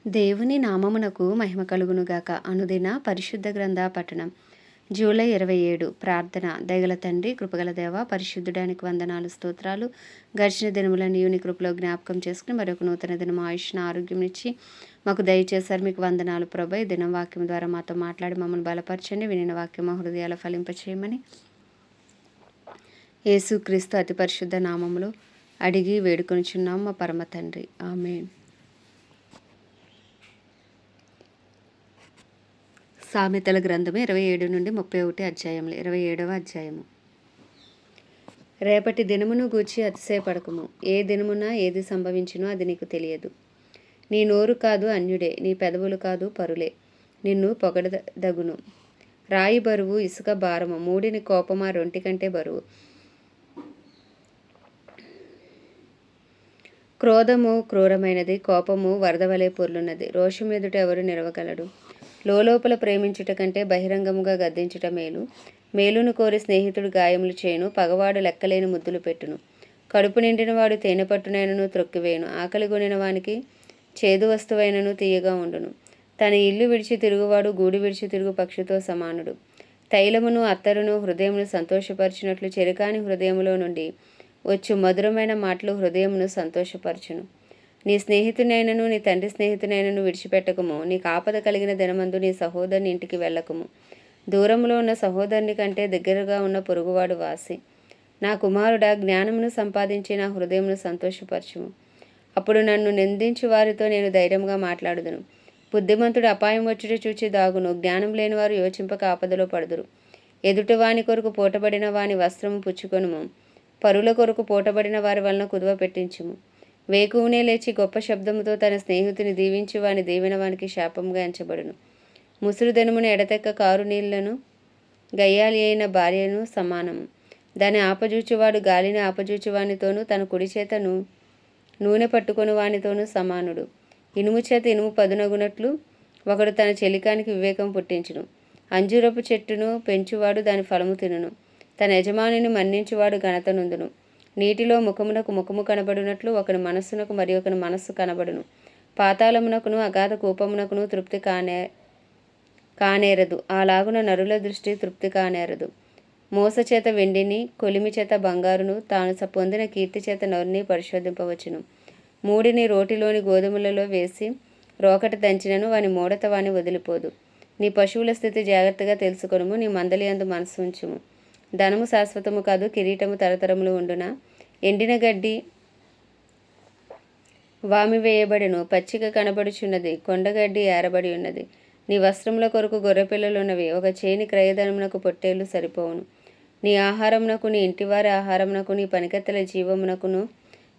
దేవుని నామమునకు మహిమ కలుగునుగాక. అనుదిన పరిశుద్ధ గ్రంథ పఠనం. జూలై 27. ప్రార్థన. దయగల తండ్రి, కృపగల దేవ, పరిశుద్ధుడానికి వందనాలు, స్తోత్రాలు. గడిచిన దినములన్నీ నీ కృపలో జ్ఞాపకం చేసుకుని మరొక నూతన దినం ఆయుష్ను ఆరోగ్యం ఇచ్చి మాకు దయచేశారు. మీకు వందనాలు ప్రభా. ఈ దినం వాక్యం ద్వారా మాతో మాట్లాడి మమ్మల్ని బలపరచండి. వినిన వాక్యం మా హృదయాల ఫలింపచేయమని యేసుక్రీస్తు అతి పరిశుద్ధ నామములో అడిగి వేడుకొనిచున్నాం మా పరమ తండ్రి. ఆమేన్. సామెతల గ్రంథము 27 నుండి 31 అధ్యాయములు. 27వ అధ్యాయము. రేపటి దినమును గూర్చి అతిశయపడకుము. ఏ దినమున ఏది సంభవించునో అది నీకు తెలియదు. నీ నోరు కాదు అన్యుడే, నీ పెదవులు కాదు పరులే నిన్ను పొగడదగును. రాయి బరువు, ఇసుక భారము, మూడిని కోపమా రొంటి కంటే బరువు. క్రోధము క్రూరమైనది, కోపము వరదవలే పొర్లున్నది. రోషం ఎదుట ఎవరు నిలవగలడు? లోపల ప్రేమించుట కంటే బహిరంగముగా గద్దించుట మేలు. మేలును కోరి స్నేహితుడు గాయములు చేయును, పగవాడు లెక్కలేని ముద్దులు పెట్టును. కడుపు నిండినవాడు తేనె పట్టునైనను త్రొక్కివేయును, ఆకలి కొనిన వానికి చేదు వస్తువైనను తీయగా ఉండును. తన ఇల్లు విడిచి తిరుగువాడు గూడు విడిచి తిరుగు పక్షితో సమానుడు. తైలమును అత్తరును హృదయమును సంతోషపరిచినట్లు చెరికాని హృదయములో నుండి వచ్చు మధురమైన మాటలు హృదయమును సంతోషపరచును. నీ స్నేహితునైనను నీ తండ్రి స్నేహితునైనను విడిచిపెట్టకము. నీకు ఆపద కలిగిన దినమందు నీ సహోదరుని ఇంటికి వెళ్ళకము. దూరంలో ఉన్న సహోదరుని కంటే దగ్గరగా ఉన్న పొరుగువాడు వాసి. నా కుమారుడా, జ్ఞానమును సంపాదించి నా హృదయమును సంతోషపరచుము. అప్పుడు నన్ను నిందించు వారితో నేను ధైర్యంగా మాట్లాడుదును. బుద్ధిమంతుడు అపాయం వచ్చుట చూచి దాగును, జ్ఞానం లేని వారు యోచింపక ఆపదలో పడుదురు. ఎదుటి వాని కొరకు పూటబడిన వాని వస్త్రము పుచ్చుకొనుము, పరుల కొరకు పూటబడిన వారి వలన కుదువ పెట్టించుము. వేకువనే లేచి గొప్ప శబ్దముతో తన స్నేహితుని దీవించి వాని దీవెన వానికి శాపముగా ఎంచబడును. ముసురు దినమును ఎడతెక్క కారు నీళ్లను గయ్యాలి అయిన భార్యను సమానము. దాన్ని ఆపజూచువాడు గాలిని ఆపజూచువానితోనూ తన కుడి చేత నూనె పట్టుకొని వానితోనూ సమానుడు. ఇనుము చేత ఇనుము పదునగునట్లు ఒకడు తన చెలికానికి వివేకం పుట్టించును. అంజూరపు చెట్టును పెంచువాడు దాని ఫలము తినును. తన యజమానిని మన్నించువాడు ఘనత నొందును. నీటిలో ముఖమునకు ముఖము కనబడినట్లు ఒకని మనస్సునకు మరి ఒకని మనస్సు కనబడును. పాతాళమునకును అగాధ కూపమునకును తృప్తి కానేరదు. అలాగున నరుల దృష్టి తృప్తి కానేరదు. మోస చేత వెండిని, కొలిమి చేత బంగారును, తాను పొందిన కీర్తి చేత నరుని పరిశోధింపవచ్చును. మూడిని రోటిలోని గోధుమలలో వేసి రోకటి దంచినను వాని మూడత వాని వదిలిపోదు. నీ పశువుల స్థితి జాగ్రత్తగా తెలుసుకొనుము, నీ మందలియందు మనసు ఉంచుము. ధనము శాశ్వతము కాదు, కిరీటము తరతరములు ఉండునా. ఎండిన గడ్డి వామివేయబడిను, పచ్చిక కనబడుచున్నది, కొండగడ్డి ఏరబడి ఉన్నది. నీ వస్త్రముల కొరకు గొర్రెపిల్లలున్నవి, ఒక చేని క్రయధనమునకు పొట్టేళ్లు సరిపోవును. నీ ఆహారమునకు, నీ ఇంటివారి ఆహారమునకు, నీ పనికెత్తల జీవమునకును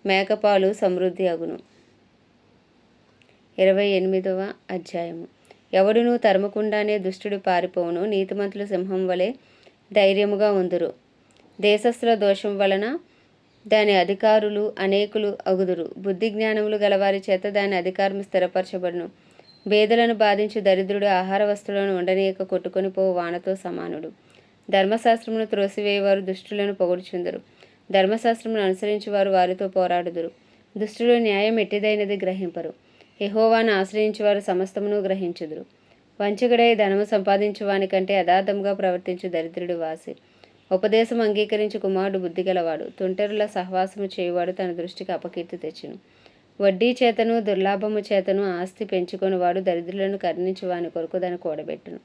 మేకపాలు సమృద్ధి అగును. 28వ అధ్యాయము. ఎవడునూ తరమకుండానే దుష్టుడు పారిపోవును, నీతిమంతులు సింహం వలె ధైర్యముగా ఉందురు. దేశస్థుల దోషం వలన దాని అధికారులు అనేకులు అగుదురు. బుద్ధి జ్ఞానములు గలవారి చేత దాని అధికారము స్థిరపరచబడును. బేదలను బాధించు దరిద్రుడు ఆహార వస్తువులను ఉండనీయక కొట్టుకొని పోవు వానతో సమానుడు. ధర్మశాస్త్రమును త్రోసివేయవారు దుష్టులను పొగుడుచుందరు. ధర్మశాస్త్రమును అనుసరించువారు వారితో పోరాడుదురు. దుష్టులు న్యాయం ఎట్టిదైనది గ్రహింపరు. యెహోవాను ఆశ్రయించువారు సమస్తమును గ్రహించుదురు. వంచకుడై ధనము సంపాదించు వాని కంటే యథార్థముగా ప్రవర్తించు దరిద్రుడు వాసి. ఉపదేశం అంగీకరించు కుమారుడు బుద్ధిగలవాడు. తుంటరుల సహవాసము చేయువాడు తన దృష్టికి అపకీర్తి తెచ్చును. వడ్డీ చేతను దుర్లాభము చేతను ఆస్తి పెంచుకొనివాడు దరిద్రులను కరుణించు వాని కొరకు దాన్ని కూడబెట్టును.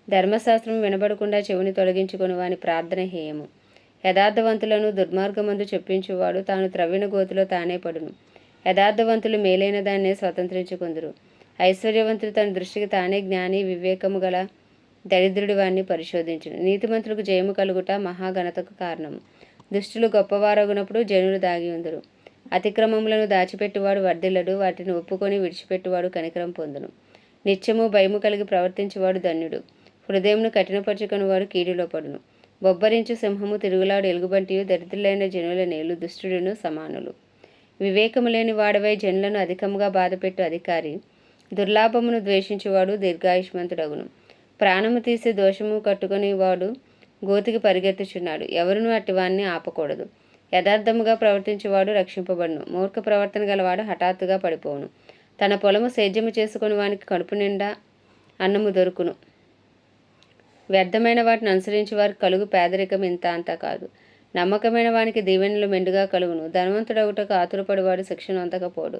ధర్మశాస్త్రం వినబడకుండా చెవిని తొలగించుకొని వాని ప్రార్థన హేయము. యథార్థవంతులను దుర్మార్గమందు చెప్పించువాడు తాను త్రవ్విన గోతిలో తానే పడును. యథార్థవంతులు మేలైన దాన్నే స్వతంత్రించుకుందురు. ఐశ్వర్యవంతుడు తన దృష్టికి తానే జ్ఞాని, వివేకము గల దరిద్రుడి వారిని పరిశోధించును. నీతిమంతులకు జయము కలుగుట మహాఘనతకు కారణము. దుష్టులు గొప్పవారగునప్పుడు జనులు దాగి ఉందురు. అతిక్రమములను దాచిపెట్టువాడు వర్ధిల్లడు, వాటిని ఒప్పుకొని విడిచిపెట్టువాడు కనికరం పొందును. నిత్యము భయము కలిగి ప్రవర్తించువాడు ధన్యుడు. హృదయమును కఠినపరుచుకొని వాడు కీడులో పడును. బొబ్బరించు సింహము తిరుగులాడు ఎలుగుబంటియు దరిద్రులైన జనుల నేలు దుష్టుడును సమానులు. వివేకము లేని వాడవై జనులను అధికముగా బాధపెట్టు అధికారి దుర్లాభమును ద్వేషించువాడు దీర్ఘాయుష్మంతుడగును. ప్రాణము తీసి దోషము కట్టుకుని వాడు గోతికి పరిగెత్తుచున్నాడు. ఎవరునూ అట్టివాన్ని ఆపకూడదు. యథార్థముగా ప్రవర్తించువాడు రక్షింపబడును. మూర్ఖ ప్రవర్తన గలవాడు హఠాత్తుగా పడిపోవును. తన పొలము సేద్యము చేసుకుని వానికి కడుపు నిండా అన్నము దొరుకును. వ్యర్థమైన వాటిని అనుసరించి వారికి కలుగు పేదరికం ఇంత అంతా కాదు. నమ్మకమైన వానికి దీవెనలు మెండుగా కలుగును. ధనవంతుడగుటకు ఆతురపడివాడు శిక్షను అందకపోడు.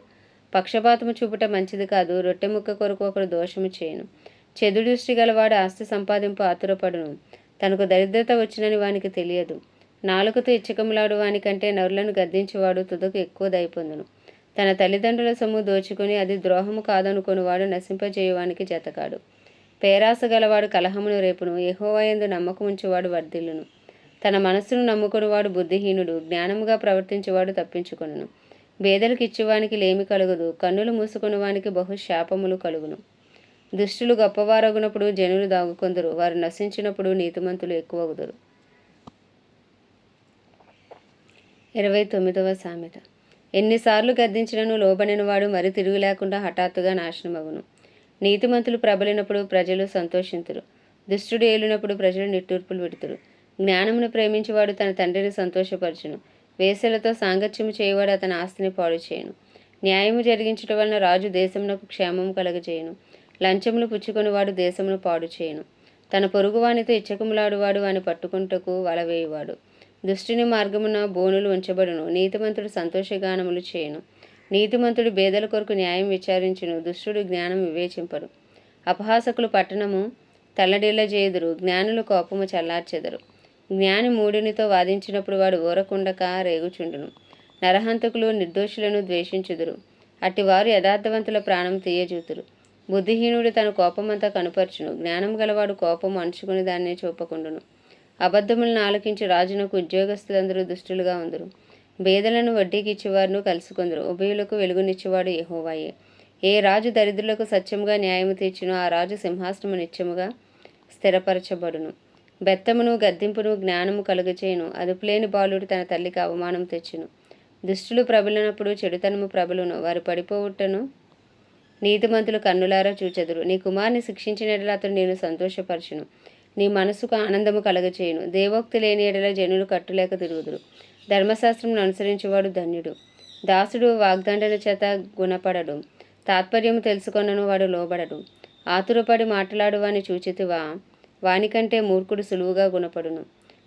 పక్షపాతము చూపుట మంచిది కాదు. రొట్టె ముక్క కొరకు ఒకడు దోషము చేయను. చెడు దృష్టి గలవాడు ఆస్తి సంపాదింపు ఆతురపడును. తనకు దరిద్రత వచ్చినని వానికి తెలియదు. నాలుకతో ఇచ్చకములాడు వానికంటే నరులను గద్దించేవాడు తుదకు ఎక్కువ దయపొందును. తన తల్లిదండ్రుల సొమ్ము దోచుకుని అది ద్రోహము కాదనుకొనివాడు నశింపజేయువానికి జతకాడు. పేరాస గలవాడు కలహమును రేపును. యెహోవా యందు నమ్మకముంచువాడు వర్ధిల్లును. తన మనస్సును నమ్ముకునివాడు బుద్ధిహీనుడు. జ్ఞానముగా ప్రవర్తించేవాడు తప్పించుకొనును. బేదలకు ఇచ్చేవానికి లేమి కలుగదు. కన్నులు మూసుకుని వానికి బహు శాపములు కలుగును. దుష్టులు గొప్పవారగునప్పుడు జనులు దాగుకొందురు. వారు నశించినప్పుడు నీతిమంతులు ఎక్కువగుదురు. 29వ సామెత. ఎన్నిసార్లు గద్దించినను లోబడినవాడు మరి తిరుగు లేకుండా హఠాత్తుగా నాశనమగును. నీతిమంతులు ప్రబలినప్పుడు ప్రజలు సంతోషింతురు. దుష్టుడు ఏలినప్పుడు ప్రజలు నిట్టూర్పులు విడుతురు. జ్ఞానమును ప్రేమించేవాడు తన తండ్రిని సంతోషపరచును. వేశ్యలతో సాంగత్యము చేయవాడు అతని ఆస్తిని పాడు చేయను. న్యాయము జరిగించుట వలన రాజు దేశమునకు క్షేమము కలగజేయును. లంచములు పుచ్చుకొనివాడు దేశమును పాడు చేయను. తన పొరుగువానితో ఇచ్చకములాడువాడు వాని పట్టుకుంటకు వలవేయువాడు. దుష్టుని మార్గమున బోనులు ఉంచబడును. నీతిమంతుడు సంతోషగానములు చేయను. నీతిమంతుడు బేదల కొరకు న్యాయం విచారించును. దుష్టుడు జ్ఞానం వివేచింపడు. అపహాసకులు పట్టణము తల్లడిల్ల చేయుదురు. జ్ఞానులు కోపము చల్లార్చెదరు. జ్ఞాని మూఢునితో వాదించినప్పుడు వాడు ఊరకుండక రేగుచుండును. నరహంతకులు నిర్దోషులను ద్వేషించుదురు. అట్టివారు యథార్థవంతుల ప్రాణం తీయజూతురు. బుద్ధిహీనుడు తన కోపమంతా కనుపర్చును. జ్ఞానం గలవాడు కోపము అణుచుకుని దాన్ని చూపకుండును. అబద్ధములను ఆలకించి రాజునకు ఉద్యోగస్తులందరూ దుష్టులుగా ఉందరు. బేదలను వడ్డీకి ఇచ్చేవారును కలుసుకొందరు. ఉభయులకు వెలుగునిచ్చేవాడు యెహోవాయే. ఏ రాజు దరిద్రులకు సత్యముగా న్యాయము తీర్చునో ఆ రాజు సింహాసనము నిత్యముగా స్థిరపరచబడును. బెత్తమును గద్దింపును జ్ఞానము కలుగచేయును. అదుపులేని బాలుడు తన తల్లికి అవమానం తెచ్చును. దుష్టులు ప్రబలినప్పుడు చెడుతనము ప్రబలును. వారు పడిపోవుటను నీతిమంతులు కన్నులారా చూచెదరు. నీ కుమారుని శిక్షించిన ఎడల అతడు నేను సంతోషపరచును. నీ మనసుకు ఆనందము కలగచేయును. దేవోక్తి లేని ఎడల జనులు కట్టులేక తిరుగుదురు. ధర్మశాస్త్రమును అనుసరించేవాడు ధన్యుడు. దాసుడు వాగ్దండన చేత గుణపడడు. తాత్పర్యము తెలుసుకొనను వాడు లోబడడు. ఆతురపడి మాట్లాడు వాని చూచితివా? వానికంటే మూర్ఖుడు సులువుగా గుణపడును.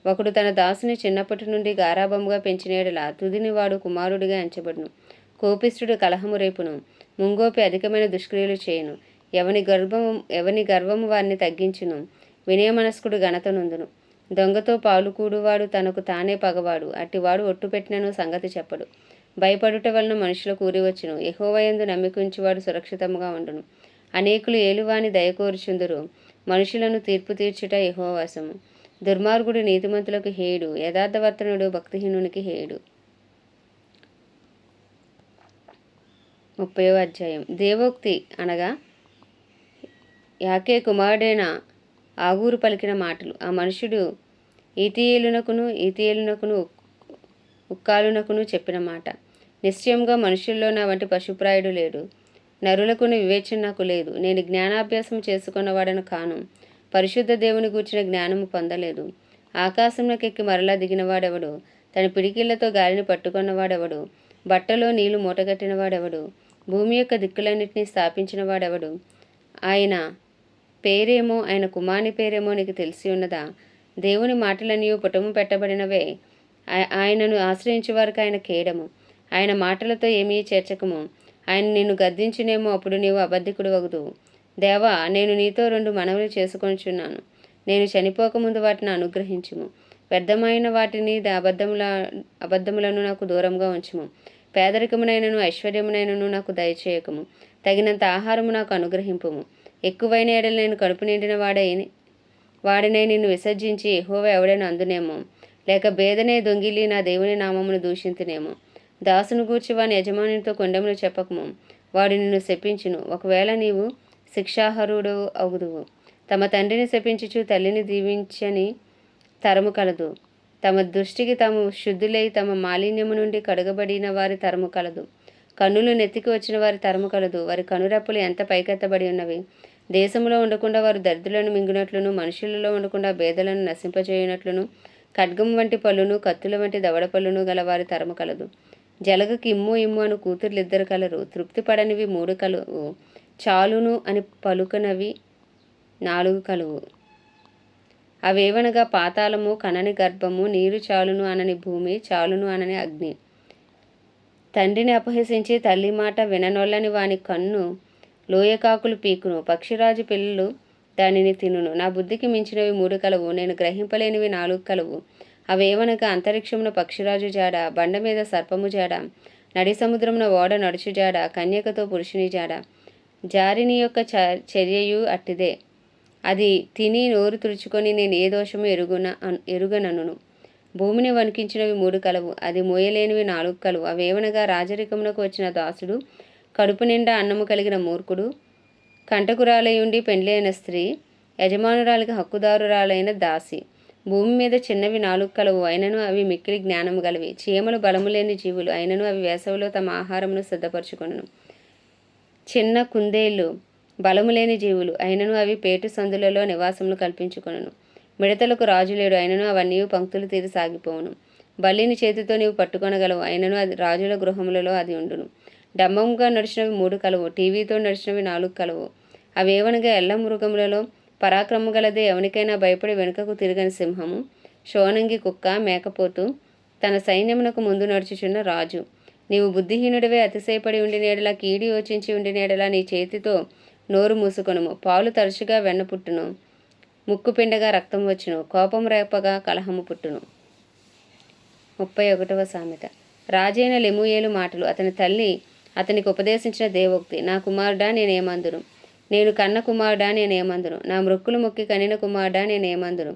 ఒకడు తన దాసుని చిన్నప్పటి నుండి గారాభముగా పెంచిన ఎడల తుదిని వాడు కుమారుడిగా ఎంచబడును. కోపిష్ఠుడు కలహము రేపును. ముంగోపి అధికమైన దుష్క్రియలు చేయును. ఎవని గర్వము వారిని తగ్గించును. వినయమనస్కుడు ఘనత నొందును. దొంగతో పాలుకూడువాడు తనకు తానే పగవాడు. అట్టివాడు ఒట్టు పెట్టినను సంగతి చెప్పడు. భయపడుట వలన మనుషులకు ఊరివచ్చును. యెహోవా యందు నమ్మికుంచువాడు సురక్షితముగా ఉండును. అనేకులు ఏలువాని దయకోరుచుందురు. మనుషులను తీర్పు తీర్చుట యెహోవాసము. దుర్మార్గుడు నీతిమంతులకు హేయుడు. యథార్థవర్తనుడు భక్తిహీనునికి హేయుడు. 30వ అధ్యాయం. దేవోక్తి అనగా యాకే కుమారుడైన ఆగూరు పలికిన మాటలు. ఆ మనుషుడు ఈతీయేలునకును ఉక్కాలునకును చెప్పిన మాట. నిశ్చయంగా మనుషుల్లో నా వంటి పశుప్రాయుడు లేడు. నరులకును వివేచన నాకు లేదు. నేను జ్ఞానాభ్యాసం చేసుకున్నవాడను కాను. పరిశుద్ధ దేవుని గూర్చిన జ్ఞానము పొందలేదు. ఆకాశంలోకెక్కి మరలా దిగినవాడెవడు? తన పిడికిళ్లతో గాలిని పట్టుకున్నవాడెవడు? బట్టలో నీళ్లు మూటగట్టినవాడెవడు? భూమి యొక్క దిక్కులన్నింటినీ స్థాపించిన వాడెవడు? ఆయన పేరేమో ఆయన కుమారుని పేరేమో నీకు తెలిసి ఉన్నదా? దేవుని మాటలన్నీ పుటము పెట్టబడినవే. ఆయనను ఆశ్రయించే వారికి ఆయన కేడము. ఆయన మాటలతో ఏమీ చేర్చకము. ఆయన నిన్ను గద్దించునేమో, అప్పుడు నీవు అబద్ధికుడు వగుదువు. దేవా, నేను నీతో 2 మనవులు చేసుకొనిచున్నాను. నేను చనిపోకముందు వాటిని అనుగ్రహించుము. వ్యర్థమైన వాటిని అబద్ధములను నాకు దూరంగా ఉంచుము. పేదరికమునైనను ఐశ్వర్యమునైనను నాకు దయచేయకము. తగినంత ఆహారము నాకు అనుగ్రహింపుము. ఎక్కువైన ఎడల నేను కడుపు నిండిన వాడినై నిన్ను విసర్జించి యెహోవా ఎవడైనా అందునేమో. లేక బేదనే దొంగిలి నా దేవుని నామమును దూషింతునేమో. దాసును గూర్చి వాని యజమానితో కొండెములు చెప్పకము. వాడు నిన్ను శపించును. ఒకవేళ నీవు శిక్షార్హుడు అగుదువు. తమ తండ్రిని శపించుచు తల్లిని దీవించని తరము కలదు. తమ దృష్టికి తాము శుద్ధులై తమ మాలిన్యము నుండి కడగబడిన వారి తరము కలదు. కన్నులు నెత్తికి వచ్చిన వారి తరము కలదు. వారి కనురెప్పలు ఎంత పైకెత్తబడి ఉన్నవి. దేశంలో ఉండకుండా వారు దరిద్రులను మింగునట్లును, మనుషులలో ఉండకుండా బేదలను నశింపజేయునట్లును, ఖడ్గం వంటి పళ్ళును, కత్తుల వంటి దవడ పళ్ళును గల వారి తరము కలదు. జలగకి ఇమ్ము ఇమ్ము అను కూతుర్లిద్దరు కలరు. తృప్తి పడనివి 3 కలువు. చాలును అని పలుకనవి 4 కలువు. అవేవనగా పాతాళము, కనని గర్భము, నీరు చాలును అనని భూమి, చాలును అనని అగ్ని. తండ్రిని అపహసించి తల్లి మాట విననొల్లని వాని కన్ను లోయకాకులు పీకును. పక్షిరాజు పిల్లలు దానిని తినును. నా బుద్ధికి మించినవి 3 కలవు. నేను గ్రహింపలేనివి 4 కలవు. అవేవనగా అంతరిక్షమున పక్షిరాజు జాడ, బండ మీద సర్పము జాడ, నడి సముద్రమున ఓడ నడుచు జాడ, కన్యకతో పురుషుని జాడ. జారిని యొక్క చర్యయు అట్టిదే. అది తిని నోరు తుడుచుకొని నేను ఏ దోషము ఎరుగనను. భూమిని వణికించినవి 3 కలవు. అది మోయలేనివి 4 కలవు. అవేవనగా రాజరికమునకు వచ్చిన దాసుడు, కడుపు నిండా అన్నము కలిగిన మూర్ఖుడు, కంటకురాలయుండి పెండ్లైన స్త్రీ, యజమానురాలికి హక్కుదారురాలైన దాసి. భూమి మీద చిన్నవి 4 కలవు, అయినను అవి మిక్కిలి జ్ఞానము గలవి. చీమలు బలము లేని జీవులు, అయినను అవి వేసవిలో తమ ఆహారమును సిద్ధపరచుకొనును. చిన్న కుందేళ్ళు బలము లేని జీవులు, అయినను అవి పేటు సందులలో నివాసములు కల్పించుకొనును. మిడతలకు రాజు లేడు, అయినను అవన్నీ పంక్తులు తీరి సాగిపోవును. బల్లిని చేతితో నీవు పట్టుకొనగలవు, అయినను అది రాజుల గృహములలో అది ఉండును. డంబముగా నడిచినవి 3 కలవు, టీవీతో నడిచినవి 4 కలవు. అవేవనగా ఎల్ల మృగములలో పరాక్రమము గలదే, ఎవనికైనా భయపడి వెనుకకు తిరగని సింహము, శోనంగి కుక్క, మేకపోతు, తన సైన్యమునకు ముందు నడుచుచున్న రాజు. నీవు బుద్ధిహీనుడివే అతిశయపడి ఉండినేడలా, కీడి యోచించి ఉండినేడలా నీ చేతితో నోరు మూసుకొనుము. పాలు తరచుగా వెన్న పుట్టును, ముక్కు పిండగా రక్తం వచ్చును, కోపం రేపగా కలహము పుట్టును. 31వ సామెత. రాజైన లెమూయేలు మాటలు. అతని తల్లి అతనికి ఉపదేశించిన దేవోక్తి. నా కుమారుడా నేనేమందును, నేను కన్న కుమారుడా నేనేమందును, నా మృక్కులు మొక్కి కనిన కుమారుడా నేనేమందును.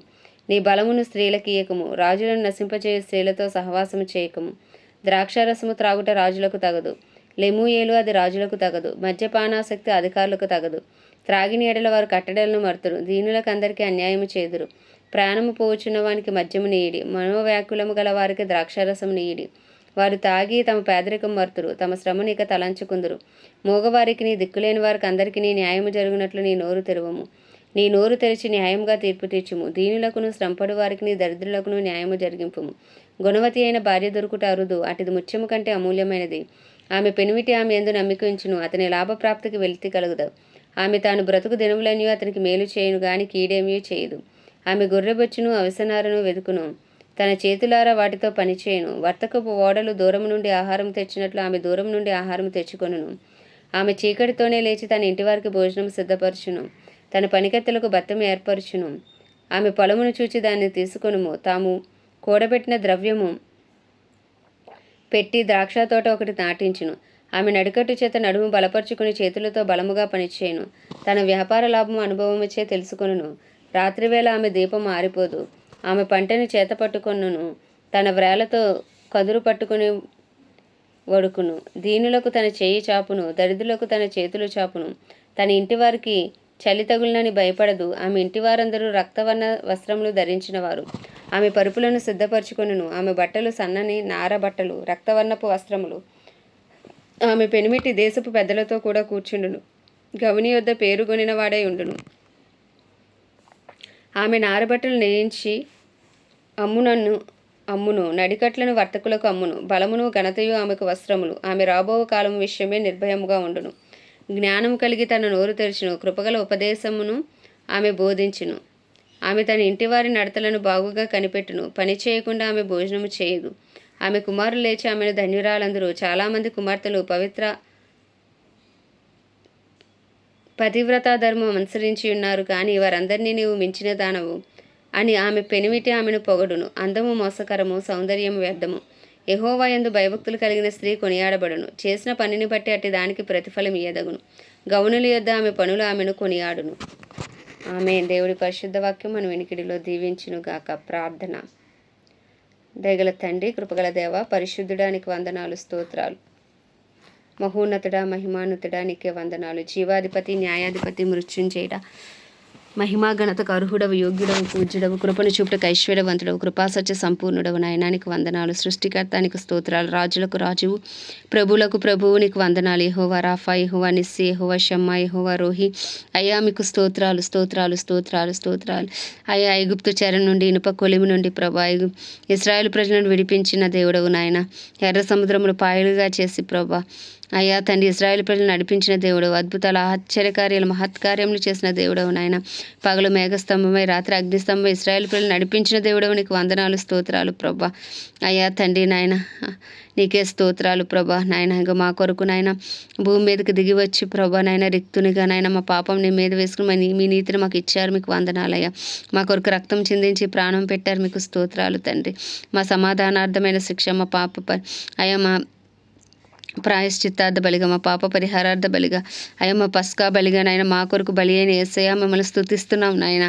నీ బలమును స్త్రీలకియకము, రాజులను నశింపచేయ స్త్రీలతో సహవాసము చేయకము. ద్రాక్షారసము త్రాగుట రాజులకు తగదు, లెమూయేలు అది రాజులకు తగదు. మద్యపానాసక్తి అధికారులకు తగదు. త్రాగిన ఎడల వారు కట్టడలను మరుతురు, దీనులకు అందరికీ అన్యాయము చేదురు. ప్రాణము పోవచ్చున్న వానికి మద్యము నీయిడి, మనోవ్యాకులము గల వారికి ద్రాక్షారసము నీయిడి. వారు తాగి తమ పేదరికం మరుతురు, తమ శ్రమను ఇక తలంచుకుందురు. మోగవారికి నీ దిక్కులేని వారికి అందరికీ నీ న్యాయము జరుగునట్లు నీ నోరు తెరువము. నీ నోరు తెరిచి న్యాయంగా తీర్పు తీర్చుము. దీనులకును శ్రమపడు వారికి నీ దరిద్రులకును న్యాయము జరిగింపుము. గుణవతి అయిన భార్య దొరుకుట అరుదు, అటిది ముత్యము కంటే అమూల్యమైనది. ఆమె పెనిమిటి ఆమె యందు నమ్మిక ఉంచును, అతని లాభప్రాప్తికి వెలితి కలుగుదు. ఆమె తాను బ్రతుకు దినములన్నీ అతనికి మేలు చేయును గాని కీడేమీ చేయదు. ఆమె గొర్రెబొచ్చును అవిసనారను వెదుకును, తన చేతులారా వాటితో పనిచేయును. వర్తకపు ఓడలు దూరం నుండి ఆహారం తెచ్చినట్లు ఆమె దూరం నుండి ఆహారం తెచ్చుకొనును. ఆమె చీకటితోనే లేచి తన ఇంటివారికి భోజనం సిద్ధపరచును, తన పనికత్తెలకు బత్తము ఏర్పరచును. ఆమె పొలమును చూచి దాన్ని తీసుకొనుము. తాము కూడబెట్టిన ద్రవ్యము పెట్టి ద్రాక్ష తోట ఒకటి నాటించును. ఆమె నడికట్టు చేత నడుము బలపరుచుకుని చేతులతో బలముగా పనిచేయును. తన వ్యాపార లాభము అనుభవముచే తెలుసుకొనును. రాత్రివేళ ఆమె దీపం ఆరిపోదు. ఆమె పంటని చేత పట్టుకొనును, తన వ్రేలతో కదురు పట్టుకుని వడుకును. దీనులకు తన చేయి చాపును, దరిద్రులకు తన చేతులు చాపును. తన ఇంటివారికి చలి తగులునని భయపడదు. ఆమె ఇంటివారందరూ రక్తవర్ణ వస్త్రములు ధరించినవారు. ఆమె పరుపులను సిద్ధపరచుకొనును. ఆమె బట్టలు సన్నని నార బట్టలు, రక్తవర్ణపు వస్త్రములు. ఆమె పెనిమిటి దేశపు పెద్దలతో కూడా కూర్చుండును, గవని యొద్ద పేరుగొనిన వాడై ఉండును. ఆమె నారబట్టలు నేయించి అమ్మును, నడికట్లను వర్తకులకు అమ్మును. బలమును ఘనతయు ఆమెకు వస్త్రములు. ఆమె రాబో కాలం విషయమే నిర్భయముగా ఉండును. జ్ఞానము కలిగి తన నోరు తెరుచును, కృపగల ఉపదేశమును ఆమె బోధించును. ఆమె తన ఇంటివారి నడతలను బాగుగా కనిపెట్టును, పని చేయకుండా ఆమె భోజనము చేయదు. ఆమె కుమారులు లేచి ఆమెను ధన్యురాలందరూ. చాలామంది కుమార్తెలు పతివ్రతా ధర్మం అనుసరించి ఉన్నారు, కానీ వారందరినీ నీవు మించిన దానవు అని ఆమె పెనిమిటి ఆమెను పొగడును. అందము మోసకరము, సౌందర్యము వ్యర్థము. యెహోవా యందు భయభక్తులు కలిగిన స్త్రీ కొనియాడబడును. చేసిన పనిని బట్టి అట్టి దానికి ప్రతిఫలం ఇయ్యదగును. గౌనుల యొద్ద ఆమె పనులు ఆమెను కొనియాడును. ఆమేన్. దేవుడి పరిశుద్ధ వాక్యం మన వెనికిడిలో దీవించును గాక. ప్రార్థన. దయగల తండ్రి, కృపగల దేవ, పరిశుద్ధుడానికి వందనాలు, స్తోత్రాలు. మహోన్నతుడా, మహిమానుతుడా, నీకే వందనాలు. జీవాధిపతి, న్యాయాధిపతి, మృత్యుంజయుడా, మహిమా ఘనతకు అర్హుడవు, యోగ్యుడవు, పూజ్యుడవు, కృపను చూపుటకు ఐశ్వర్యవంతుడవు, కృపాసత్య సంపూర్ణుడవు, నాయనానికి వందనాలు. సృష్టికర్తానికి స్తోత్రాలు, రాజులకు రాజువు, ప్రభువులకు ప్రభువు నీకు వందనాలు. యెహోవా రాఫా, యెహోవా నిస్సి, యెహోవా షమ్మా, యెహోవా రోహి. అయ్యా మీకు స్తోత్రాలు, స్తోత్రాలు, స్తోత్రాలు, స్తోత్రాలు. అయ్యా ఐగుప్తు చెర నుండి, ఇనుప కొలిమి నుండి ప్రభా ఇశ్రాయేలు ప్రజలను విడిపించిన దేవుడవు నాయన. ఎర్ర సముద్రములు పాయలుగా చేసి ప్రభా అయ్యా తండ్రి ఇశ్రాయేలు ప్రజలు నడిపించిన దేవుడు, అద్భుతాలు ఆశ్చర్యకార్యాలు మహత్కార్యములు చేసిన దేవుడవు నాయన. పగలు మేఘస్తంభమై రాత్రి అగ్నిస్తంభం ఇశ్రాయేలు ప్రజలు నడిపించిన దేవుడవు నీకు వందనాలు, స్తోత్రాలు ప్రభా. అయ్యా తండ్రి నాయన నీకే స్తోత్రాలు ప్రభా. నాయన ఇక మా కొరకు నాయన భూమి మీదకి దిగి వచ్చి ప్రభా నాయన రిక్తునిగా నాయన మా పాపం నీ మీద వేసుకుని మీ నీతిని మాకు ఇచ్చారు, మీకు వందనాలయ్యా. మా కొరకు రక్తం చిందించి ప్రాణం పెట్టారు, మీకు స్తోత్రాలు తండ్రి. మా సమాధానార్థమైన శిక్ష మా పాప అయ్యా మా ప్రాయశ్చిత్తార్థ బలిగా, మా పాప పరిహారార్థ బలిగా, అయ్యా మా పస్కా బలిగా నాయన మా కొరకు బలి అయిన యేసయ్య మిమ్మల్ని స్తుతిస్తున్నాం నాయన.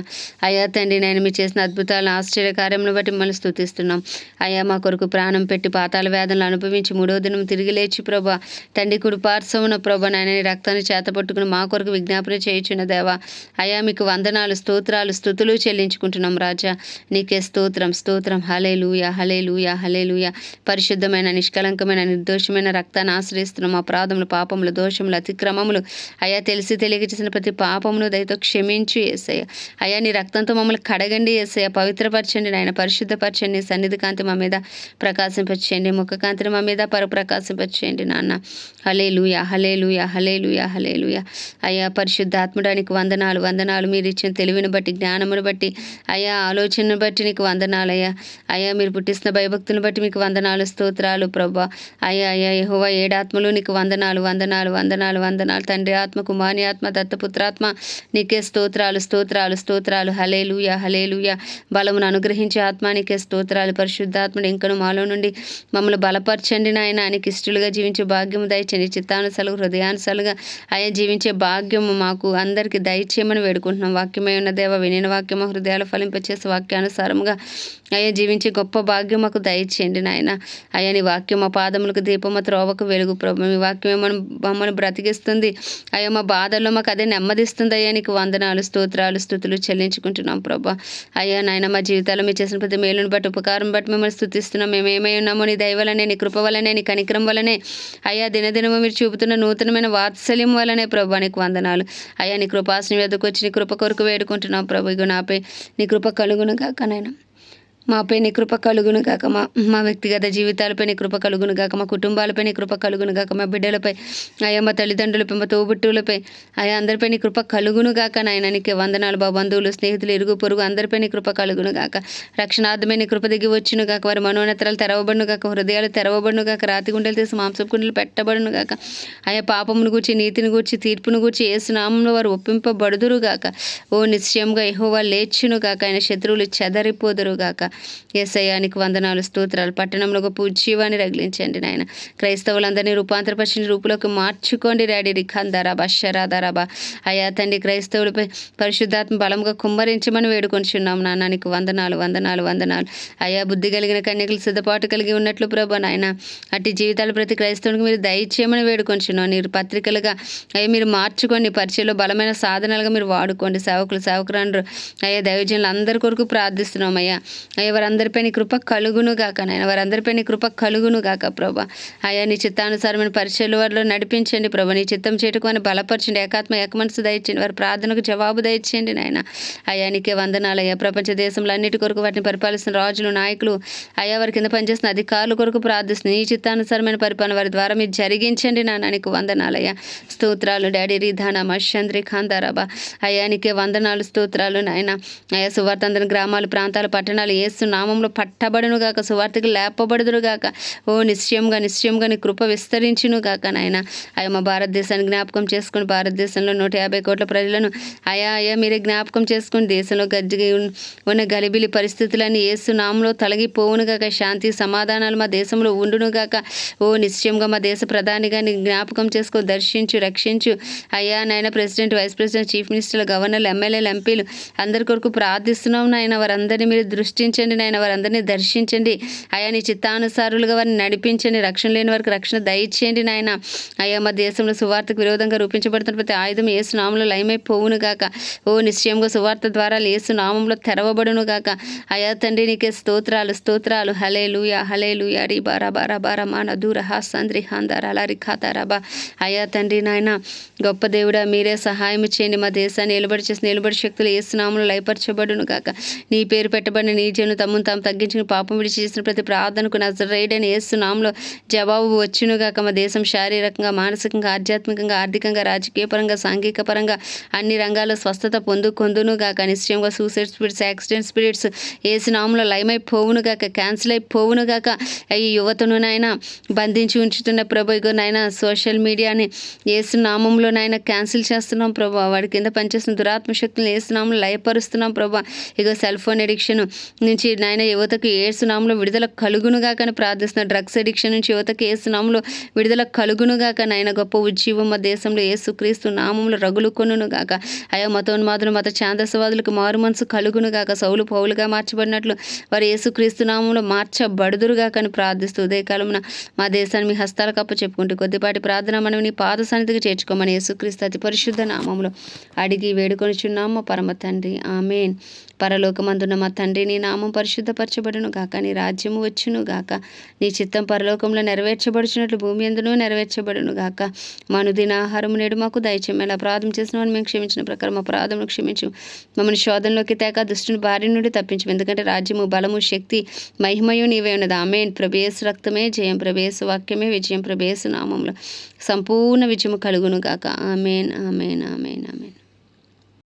అయ్యా తండ్రి నాయన మీరు చేసిన అద్భుతాలను ఆశ్చర్యకార్యములను బట్టి మిమ్మల్ని స్తుతిస్తున్నాం. అయ్యా మా కొరకు ప్రాణం పెట్టి పాతాళ వేదనలు అనుభవించి 3వ దినం తిరిగి లేచి ప్రభా తండ్రి కుడి పార్శ్వమున ప్రభా నాయన నీ రక్తాన్ని చేతపట్టుకుని మా కొరకు విజ్ఞాపన చేయుచున్న దేవా అయ్యా మీకు వందనాలు, స్తోత్రాలు, స్తుతులు చెల్లించుకుంటున్నాం రాజా. నీకే స్తోత్రం, స్తోత్రం. హల్లెలూయా, హల్లెలూయా, హల్లెలూయా. పరిశుద్ధమైన నిష్కలంకమైన నిర్దోషమైన రక్తాన్ని ఆశ్రయిస్తున్నాం. మా అపరాధములు, పాపములు, దోషములు, అతిక్రమములు అయ్యా తెలిసి తెలియక చేసిన ప్రతి పాపమును దయతో క్షమించు యేసయ్య. అయ్యా నీ రక్తంతో మమ్మల్ని కడగండి యేసయ్య, పవిత్రపరచండి నాయన, పరిశుద్ధపరచండి. సన్నిధి కాంతి మా మీద ప్రకాశింపచేయండి, ముఖ కాంతిని మా మీద ప్రకాశింపచేయండి నాన్న. హల్లెలూయా, హల్లెలూయా, హల్లెలూయా, హల్లెలూయా. అయ్యా పరిశుద్ధాత్ముడానికి వందనాలు, వందనాలు. మీరు ఇచ్చిన తెలివిని బట్టి, జ్ఞానమును బట్టి, అయ్యా ఆలోచనను బట్టి నీకు వందనాలు అయ్యా. అయ్యా మీరు పుట్టిస్తున్న భయభక్తులను బట్టి మీకు వందనాలు, స్తోత్రాలు ప్రభా. అయ్యా అయ్యా యెహోవా ఏడాత్మలు నీకు వందనాలు, వందనాలు, వందనాలు, వందనాలు. తండ్రి ఆత్మ, కుమారి ఆత్మ, దత్తపుత్రాత్మ నీకే స్తోత్రాలు, స్తోత్రాలు, స్తోత్రాలు. హల్లెలూయా, హల్లెలూయా. బలమును అనుగ్రహించే ఆత్మ నీకే స్తోత్రాలు. పరిశుద్ధాత్ముడు ఇంకను మాలో నుండి మమ్మల్ని బలపరచండి నాయన. నీకు ఇష్టలుగా జీవించే భాగ్యము దయచేయండి. చిత్తానుసారులుగా, హృదయానుసారులుగా అయ్యా జీవించే భాగ్యము మాకు అందరికీ దయచేయమని వేడుకుంటున్నాం. వాక్యమై ఉన్న దేవ వినిన వాక్యము హృదయాలు ఫలింపచేసే వాక్యానుసారముగా అయ్యా జీవించే గొప్ప భాగ్యం మాకు దయచేయండి నాయన. అయ్యా నీ వాక్యం మా పాదములకు దీపము, త్రోవకు వెలుగు ప్రభు. మీ వాక్యమే మమ్మల్ని బ్రతికిస్తుంది అయ్యా, మా బాధల్లో మాకు అదే నెమ్మదిస్తుంది అయ్యా. నీకు వందనాలు, స్తోత్రాలు, స్తుతులు చెల్లించుకుంటున్నాం ప్రభా. అయ్యా నాయన మా జీవితాల్లో మీరు చేసిన ప్రతి మేలును బట్టి, ఉపకారం బట్టి మిమ్మల్ని స్తుతిస్తున్నాం. మేము ఏమై ఉన్నామో నీ దయ వలనే, నీ కృప వలనే, నీ కనికరం వలనే అయ్యా. దినదినము మీరు చూపుతున్న నూతనమైన వాత్సల్యం వలనే ప్రభా నీకు వందనాలు అయ్యా. నీ కృపాసనం ఎదుకు వచ్చి నీ కృప కొరకు వేడుకుంటున్నాం ప్రభు. ఇగో నాపై నీ కృప కలుగును గాక నాయన, మాపై నీ కృప కలుగును గాక, మా వ్యక్తిగత జీవితాలపై నీ కృప కలుగును గాక, మా కుటుంబాలపై నీ కృప కలుగును గాక, మా బిడ్డలపై అయ్యా, మా తల్లిదండ్రులపై, మా తోబుట్టువులపై అయ్యా అందరిపై నీ కృప కలుగును గాక నాయన. నీకే వందనాలు బా. బంధువులు, స్నేహితులు, ఇరుగు పొరుగు అందరిపై నీ కృప కలుగును గాక. రక్షణార్థమై నీ కృప దిగి వచ్చును గాక. వారి మనోనేత్రాలు తెరవబడును గాక, హృదయాలు తెరవబడును గాక, రాతి గుండెలు తీసి మాంసపు గుండెలు పెట్టబడును గాక. అయ్యా పాపమును గూర్చి, నీతిని గూర్చి, తీర్పును గూర్చి యేసు నామములో వారు ఒప్పింపబడుదురు గాక. ఓ నిశ్చయముగా యెహోవా లేచును గాక, ఆయన శత్రువులు చెదరిపోదురు గాక. యేసయ్యా నీకు వందనాలు, స్తోత్రాలు. పట్టణంలో ఒక పూజ్యవాన్ని రగిలించండి నాయన. క్రైస్తవులందరినీ రూపాంతరపరిచిన రూపులోకి మార్చుకోండి డాడీ. రిఖందరాబా, శరాదరాబా. అయ్యా తండ్రి క్రైస్తవులపై పరిశుద్ధాత్మ బలంగా కుమ్మరించమని వేడుకొనిచున్నాం నాన్న. నీకు వందనాలు, వందనాలు, వందనాలు. అయ్యా బుద్ధి కలిగిన కన్యకలు సిద్ధపాటు కలిగి ఉన్నట్లు ప్రభా నాయన అట్టి జీవితాల ప్రతి క్రైస్తవునికి మీరు దయచేయమని వేడుకొనిచున్నాం. మీరు పత్రికలుగా అయ్యా మీరు మార్చుకోండి, పరిచయలో బలమైన సాధనాలుగా మీరు వాడుకోండి. సేవకులు, సేవకురాండ్రు అయ్యా దైవజనులు అందరి కొరకు ప్రార్థిస్తున్నాం అయ్యా. అయ్యా వారందరిపై నీ కృప కలుగును గాక నాయన, వారందరిపై నీ కృప కలుగును గాక ప్రభా. అయ్యా నీ చిత్తానుసారమైన పరిచయలు వారిలో నడిపించండి ప్రభా. నీ చిత్తం చేటుకు అని బలపరచండి. ఏకాత్మ ఏకమనసు దయచేయండి. వారి ప్రార్థనకు జవాబు దయచేయండి నాయన. అయ్యా నీకే వందనాలు అయ్యా. ప్రపంచ దేశంలో అన్నిటి కొరకు వాటిని పరిపాలిస్తున్న రాజులు, నాయకులు అయ్యా వారి కింద పనిచేస్తున్న అధికారుల కొరకు ప్రార్థిస్తుంది. నీ చిత్తానుసారమైన పరిపాలన వారి ద్వారా మీరు జరిగించండి నాన్న. నీకు వందనాలు అయ్యా, స్తోత్రాలు డాడీ. రీధాన మషంద్రి ఖాందారాబా. అయ్యా నీకే వందనాలు, స్తోత్రాలు నాయన. అయ్యా సువార్త అందరి గ్రామాలు, ప్రాంతాలు, పట్టణాలు యేసు నామంలో పట్టబడును గాక, సువార్తకి లేపబడుదురు గాక. ఓ నిశ్చయంగా, నిశ్చయంగా నీ కృప విస్తరించును గాక నాయన. అయ్యా మా భారతదేశాన్ని జ్ఞాపకం చేసుకుని, భారతదేశంలో 150 కోట్ల ప్రజలను అయ్యా అయ్యా మీరే జ్ఞాపకం చేసుకుని, దేశంలో గజ్జిగి ఉన్న గలిబిలి పరిస్థితులన్నీ యేసు నామంలో తొలగిపోవును గాక. శాంతి సమాధానాలు మా దేశంలో ఉండును గాక. ఓ నిశ్చయంగా మా దేశ ప్రధానిగా నీ జ్ఞాపకం చేసుకో, దర్శించు, రక్షించు అయ్యా నాయన. ప్రెసిడెంట్, వైస్ ప్రెసిడెంట్, చీఫ్ మినిస్టర్లు, గవర్నర్లు, ఎమ్మెల్యేలు, ఎంపీలు అందరి కొరకు ప్రార్థిస్తున్నాం నాయన. వారందరినీ మీరు దృష్టించండి దీవించండి నాయన, వారందరినీ దర్శించండి అయా, నీ చిత్తానుసారులుగా వారిని నడిపించండి, రక్షణ లేని వారికి రక్షణ దయచేయండి నాయన. అయ్యా, మా దేశంలో సువార్తకు విరోధంగా రూపించబడుతున్న ప్రతి ఆయుధం యేసు నామంలో లయమైపోవును గాక. ఓ నిశ్చయంగా సువార్త ద్వారా యేసు నామంలో తెరవబడును గాక. అయా తండ్రి, నీకే స్తోత్రాలు స్తోత్రాలు. హల్లెలూయా హల్లెలూయా. రిబా రబా రబా రమా నదూర హాసంద్రి హాందార అలరి ఖాతా రబా. అయా తండ్రి నాయన, గొప్ప దేవుడా, మీరే సహాయం చేయండి. మా దేశాన్ని నిలబడి శక్తులు యేసు నామంలో లయపరచబడును గాక. నీ పేరు పెట్టబడిన నీ జనులు తమను తాము తగ్గించుకుని పాపం విడిచి చేసిన ప్రతి ప్రార్థనకు నజరేయుడైన యేసు నామంలో జవాబు వచ్చును గాక. మా దేశం శారీరకంగా, మానసికంగా, ఆధ్యాత్మికంగా, ఆర్థికంగా, రాజకీయ పరంగా, సాంఘిక పరంగా అన్ని రంగాల్లో స్వస్థత పొందుకొందును గాక. నిశ్చయంగా సూసైడ్ స్పిరిట్స్, యాక్సిడెంట్ స్పిరిట్స్ యేసు నామంలో లయమైపోవును గాక, క్యాన్సిల్ అయిపోవును గాక. ఈ యువతను నాయన బంధించి ఉంచుతున్న ప్రభు, ఇగో నాయన సోషల్ మీడియాని యేసు నామంలో నాయన క్యాన్సిల్ చేస్తున్నాం ప్రభు. వాడి కింద పనిచేస్తున్న దురాత్మ శక్తులను యేసు నామంలో లయపరుస్తున్నాం ప్రభు. ఇగో సెల్ ఫోన్ ఎడిక్షన్ నుంచి నాయన యువతకు యేసు నామంలో విడుదల కలుగునుగా అని ప్రార్థిస్తున్నాం. డ్రగ్స్ ఎడిక్షన్ నుంచి యువతకు యేసు నామంలో విడుదల కలుగునుగా నాయన. గొప్ప ఉజ్జీవం మా దేశంలో యేసుక్రీస్తు నామంలో రగులు కొనును గాక. అయా, మతోన్మాదులు, మత ఛాందసవాదులకు మారు మనసు కలుగును గాక. సౌలు పౌలుగా మార్చబడినట్లు వారు యేసుక్రీస్తు నామంలో మార్చబడుదురుగా అని ప్రార్థిస్తూ ఉదయకాలమున మా దేశాన్ని మీ హస్తాలకు అప్పచెప్పుకుంటూ కొద్దిపాటి ప్రార్థన మనం నీ పాద సన్నిధికి చేర్చుకోమని యేసుక్రీస్తు అతి పరిశుద్ధ నామంలో అడిగి వేడుకొనిచున్నాము పరమ తండ్రి, ఆమేన్. పరలోకమందున్న మా తండ్రి, నీ నామం పరిశుద్ధపరచబడును గాక, నీ రాజ్యము వచ్చును గాక, నీ చిత్తం పరలోకంలో నెరవేర్చబడుచున్నట్లు భూమి యందును నెరవేర్చబడును గాక. మా అనుదిన ఆహారము నేడు మాకు దయచేయమని, అపరాధం చేసిన వారిని మేము క్షమించిన ప్రకారం అపరాధమును క్షమించు, మమ్మల్ని శోధనలోకి తేక దుష్టుని బారి నుండి తప్పించు. ఎందుకంటే రాజ్యము, బలము, శక్తి, మహిమయు నీవే ఉన్నది. ఆమేన్. ప్రభు యేసు రక్తమే జయం, ప్రభు యేసు వాక్యమే విజయం, ప్రభు యేసు నామంలో సంపూర్ణ విజయము కలుగును గాక. ఆమేన్ ఆమేన్ ఆమేన్ ఆమేన్.